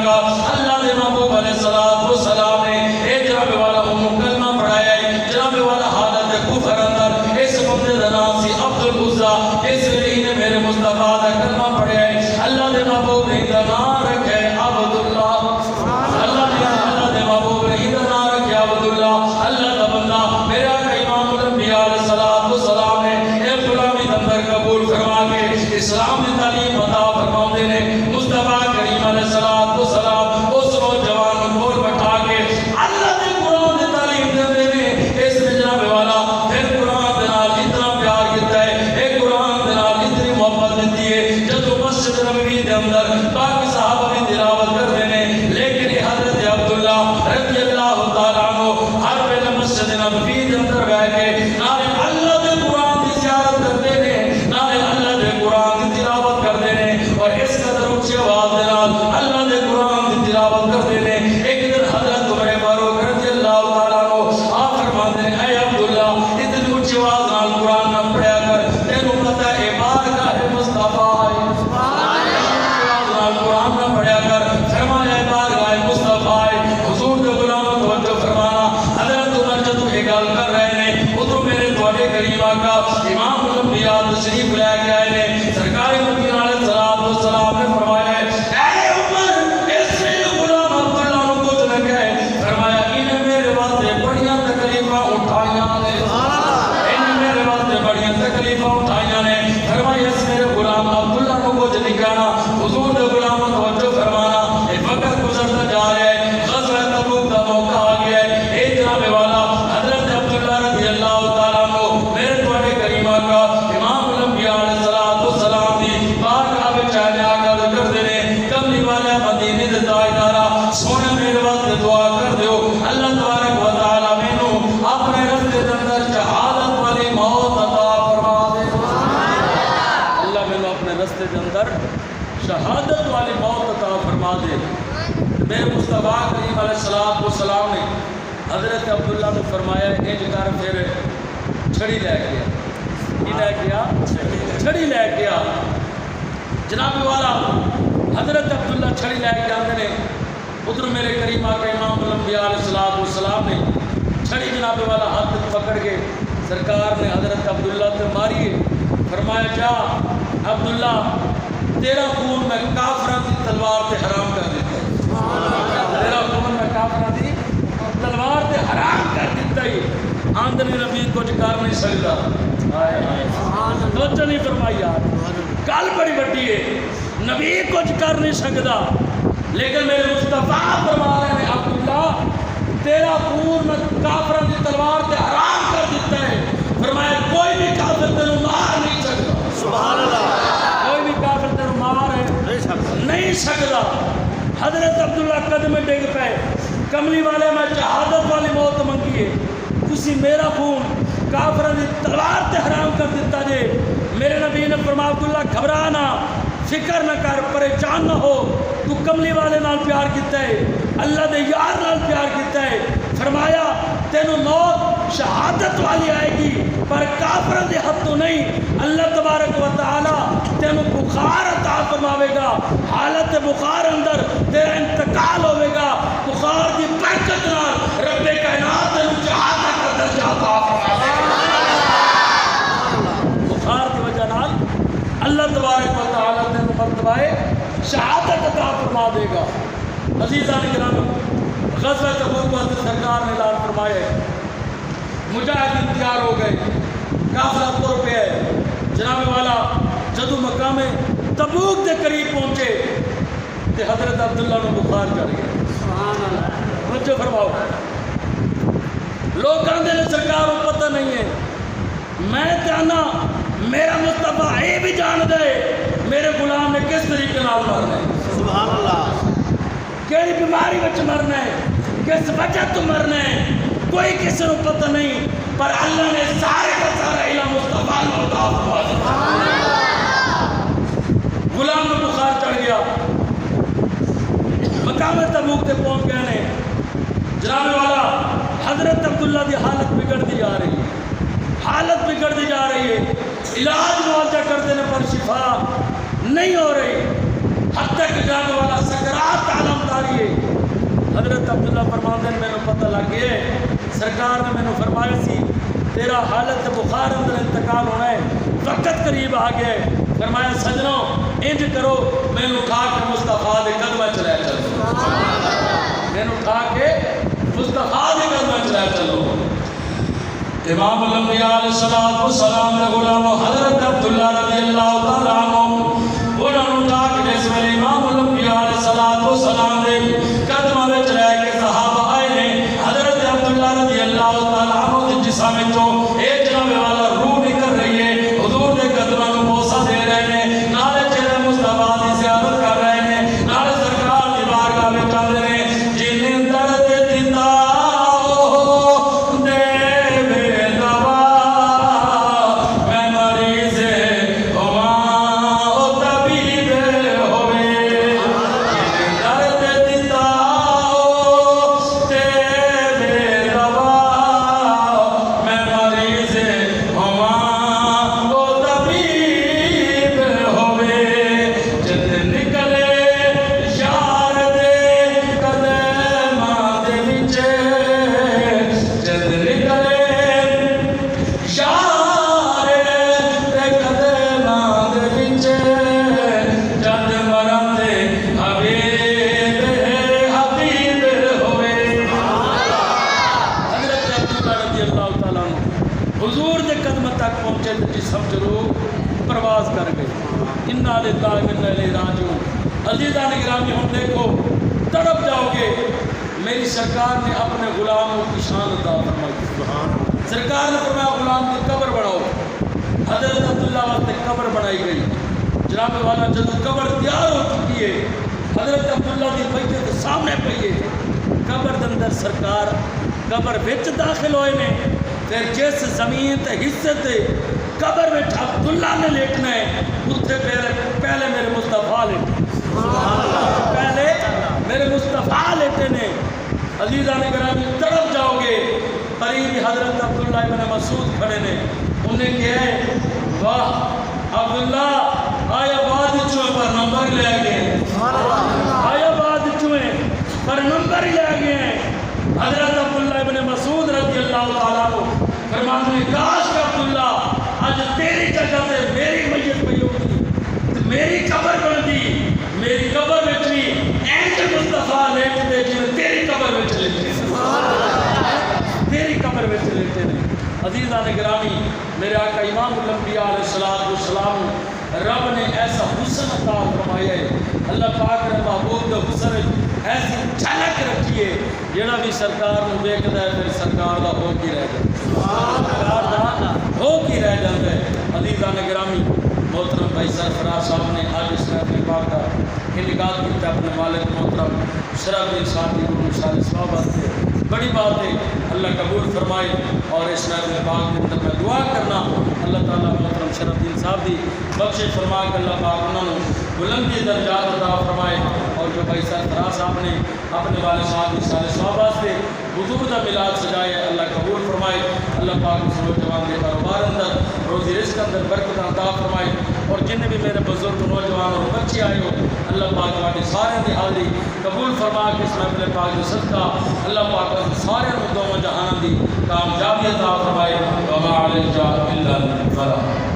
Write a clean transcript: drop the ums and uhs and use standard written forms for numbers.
کا اللہ دے محبوب علیہ السلام نے اے جناب والا کلمہ پڑھایا ہے جناب والا حالت کفر اندر اس بندے دا نام سی عبد العزا اس لیے نے میرے مصطفیٰ دا کلمہ پڑھایا ہے اللہ دے محبوب نے دا نام رکھا ہے عبد اللہ اللہ دے محبوب نے دا نام رکھا ہے عبد اللہ اللہ دا بندہ میرا امام الانبیاء علیہ السلام نے اے غلامی اندر قبول فرما کے اسلام کی تعلیم عطا فرماؤندے نے مصطفیٰ کریم علیہ السلام اس نوجوان کو بٹھا کے اللہ دے قرآن کی تعلیم دے نے اس نے جناب والا پھر قرآن دے نال اتنا پیار کیتا ہے اے قرآن دے نال اتنی محبت دیتی ہے جدو مسجد نبوی دے اندر باقی صحابہ بھی تلاوت کرتے ہیں لیکن حضرت عبداللہ رضی اللہ تعالیٰ عنہ ہر ویلے مسجد نبوی دے اندر بیٹھ کے نالے اللہ دے قرآن کی زیارت کرتے ہیں نالے اللہ دے قرآن کی تلاوت کرتے ہیں اور اس قدر اونچی آواز دے نال اللہ دے قرآن کی تلاوت کرتے ہیں ایک دن حضرت عمر فاروق رضی اللہ تعالیٰ عنہ آپ فرماتے ہیں اے عبداللہ اتنی اونچی آواز نال قرآن نہ پڑھیا کر تینوں پتہ ہے بارگاہ مصطفیٰ قرآن نہ پڑھیا کر فرمایا بارگاہ مصطفیٰ حضور دے غلاموں توجہ فرمانا حضرت عمر جدو یہ گل کر رہے ہیں ادھر میرے تواڈے کریم آقا امام الانبیاء تشریف لے کے آئے نے سرکار مدینہ علیہ السلام نے فرمایا اے عمر اس نے غلام عبداللہ نو کچھ نہ کہے فرمایا انہیں میرے واسطے بڑیاں تکلیفاں اٹھائیاں نے انہیں میرے واسطے بڑیاں تکلیفاں اٹھائیاں نے فرمایا اس میرے غلام عبداللہ نو کچھ نہیں کہنا حضور دے غلاموں توجہ فرمانا یہ وقت گزرتا جا رہا ہے غزوہ تبوک کا موقع آ گیا ہے اے جناب والا حضرت عبداللہ رضی اللہ تعالیٰ عنہ میرے تواڈے کریم آقا امام الانبیاء علیہ السلام دی بارگاہ وچ آ کے کرتے ہیں کملی والے مدینے دے تاجدارا سونے میرے واسطے دعا کر دیو اللہ تبارک و تعالی مینوں اپنے رستے دے اندر شہادت والی موت عطا فرما دے اللہ مینوں اپنے رستے دے اندر شہادت والی موت عطا فرما دے میرے مصطفیٰ کریم علیہ السلام نے حضرت عبداللہ نے فرمایا انج کر پھر چھڑی لے گیا کی لے گیا چھڑی لے گیا جناب والا حضرت عبداللہ چھڑی لے کے آتے ہیں ادھر میرے کریم آقا امام الانبیاء علیہ السلام نے چھڑی جناب والا ہاتھ پکڑ کے سرکار نے حضرت عبداللہ سے ماری فرمایا جا عبداللہ تیرا خون میں کافرہ کی تلوار سے حرام کر دیتا ہے تیرا خون میں کافرہ کی تلوار سے حرام کر دیتا ہے آندھنی نبی کچھ کر نہیں سکتا سوچ نہیں فرمائی یار گل بڑی بڑی ہے نبی کچھ کر نہیں سکتا لیکن میرے مصطفیٰ فرما رہے ہیں عبداللہ تیرا خون میں کافرہ کی تلوار سے حرام کر دیتا ہے فرمایا کوئی بھی کافر تینوں مار نہیں سکتا سبحان اللہ نہیں سکتا حضرت عبداللہ قدم ڈگ پہ کملی والے میں شہادت والی موت منگی ہے تسی میرا خون کافروں کی تلوار تے حرام کر دیتا جے میرے نبی نے فرمایا عبداللہ گھبرانا فکر نہ کر پریشان نہ ہو تو کملی والے نال پیار کیتا ہے اللہ دے یار نال پیار کیتا ہے فرمایا تینوں موت شہادت والی آئے گی پر کافروں دے ہاتھ تو نہیں اللہ تبارک و تعالی تینوں بخار عطا فرماوے گا حالت بخار اندر تیرا انتقال ہوئے گا بخار دی برکت نال رب کائنات تینوں شہادت کا درجہ عطا فرماوے گا بخار دی وجہ نال اللہ تبارک و تعالی تینوں مرتبہ شہادت عطا فرما دے گا عزیزان کرام غزوہ تبوک پر سرکار نے اعلان فرمایا ہے مجاہدین تیار ہو گئے قافلہ طور پہ ہے جناب والا جدو مقام تبوک کے قریب پہنچے تو حضرت عبداللہ نے بخار چڑھ گیا سبحان اللہ مجھے فرماؤ لوگ کہتے ہیں سرکار کو پتہ نہیں ہے میں چاہنا میرا مصطفیٰ یہ بھی جان دے میرے غلام نے کس طریقے نال مرنا ہے سبحان اللہ کیڑی بیماری وچ مرنا ہے کس وجہ تو مرنا ہے کوئی کسی کو پتہ نہیں پر اللہ نے سارے کا سارا علم مصطفیٰ کو عطا فرمایا غلام کو بخار چڑھ گیا مقام تبوک تے پہنچ گئے نے جناب والا حضرت عبداللہ دی حالت بگڑتی جا رہی ہے حالت بگڑتی جا رہی ہے علاج معالجہ کرتے ہیں پر شفا نہیں ہو رہی حد تک جانے والا سکرات عالم آ رہی ہے. حضرت عبداللہ فرماندے نے مینوں پتہ لگ گیا ہے سرکار نے مینوں فرمایا سی تیرا حالت بخار اندر انتقال ہونا ہے, وقت قریب آ گیا ہے. فرمایا سجنوں انج کرو مینوں اٹھا کے مصطفیٰ دے قدماں چ لے چلو, مینوں اٹھا کے مصطفیٰ دے قدماں چ لے چلو. امام الانبیاء علیہ الصلوۃ والسلام دے غلام حضرت عبداللہ رضی اللہ تعالی عنہ انہاں نوں اٹھا کے جس ویلے امام الانبیاء علیہ الصلوۃ والسلام دے قدماں وچ لے کے صحابہ آئے نے. حضرت عبداللہ رضی اللہ تعالی عنہ دے جسم وچوں اے جناب والا روح نکل رہی ہے, حضور دے قدماں نوں بوسہ دے رہے نے, نالے چہرے مصطفیٰ دی زیارت کر رہے نے, نالے سرکار دی بارگاہ وچ آندے نے. جن درد دتا حضور دے قدم تک پہنچے تو جسم ضرور پرواز کر گئی. انا للہ و انا الیہ راجعون. عزیزان گرامی ہم دیکھو تڑپ جاؤ گے. میری سرکار نے اپنے غلاموں کی شان عطا فرمائی. سرکار نے فرمایا غلام کی قبر بناؤ. حضرت عبداللہ واسطے قبر بنائی گئی. جناب والا جب قبر تیار ہو چکی ہے حضرت عبداللہ کی میت سامنے پئی ہے. قبر دے اندر سرکار قبر وچ داخل ہوئے نے. پھر جس زمین تے حصے تے قبر میں عبداللہ نے لیٹنا ہے اتنے پہلے میرے مصطفیٰ لیٹے. پہلے میرے مصطفیٰ لیٹے نے. عزیزان گرامی تڑپ جاؤ گے. قریب حضرت عبداللہ ابن مسعود کھڑے نے. انہیں کہا ہے واہ عبداللہ آیا بعد چویں پر نمبر لے گئے, آیا بعد چویں پر نمبر لے گئے. حضرت عبداللہ ابن مسعود رضی اللہ تعالیٰ عنہ فرماتے ہیں کاش کہ عبداللہ آج تیری جگہ تے میری میت پئی ہوتی, میری قبر بندی, میری قبر وچ بھی اینج مصطفیٰ لیٹے جی تیری قبر وچ لیٹے, تیری قبر وچ لیٹے نے. عزیزان گرامی میرے آقا امام الانبیاء علیہ الصلوۃ والسلام رب نے ایسا حسن عطا فرمایا ہے. اللہ پاک نے محبوب دے حسن ایسی جھلک رکھی ہے جڑا بھی سرکار نو ویکھدا ہے پھر سرکار دا ہو کی رہ جائے, سرکار دا ہو کی رہ جاندا ہے. عزیزان گرامی محترم بھائی سرفراز صاحب نے آج اس محفل پاک کا انعقاد کیا اپنے مالک محترم شرف الدین صاحب کی روح شان ثواب واسطے. بڑی بات ہے اللہ قبول فرمائے. اور اس محفل پاک کے اندر میں دعا کرنا اللہ تعالیٰ محترم شرف الدین صاحب دی بخشش فرما کے اللہ پاک انہوں نے بلندی درجات عطا فرمائے. اور جو بھائی سرفراز صاحب نے اپنے والد صاحب کی شان ثواب واسطے حضور دا میلاد سجائے اللہ قبول فرمائے. اللہ پاک اس نوجوان کے کاروبار اندر روزی رزق اندر برکت عطا فرمائے. اور جن بھی میرے بزرگ نوجوان اور بچے آئے ہو اللہ پاک والی سارے دی حاضری قبول فرما کے اس محفل پاک جو صدقہ اللہ پاک سارے دونوں جہان دی کامیابی عطا فرمائے. وما علینا الا البلاغ.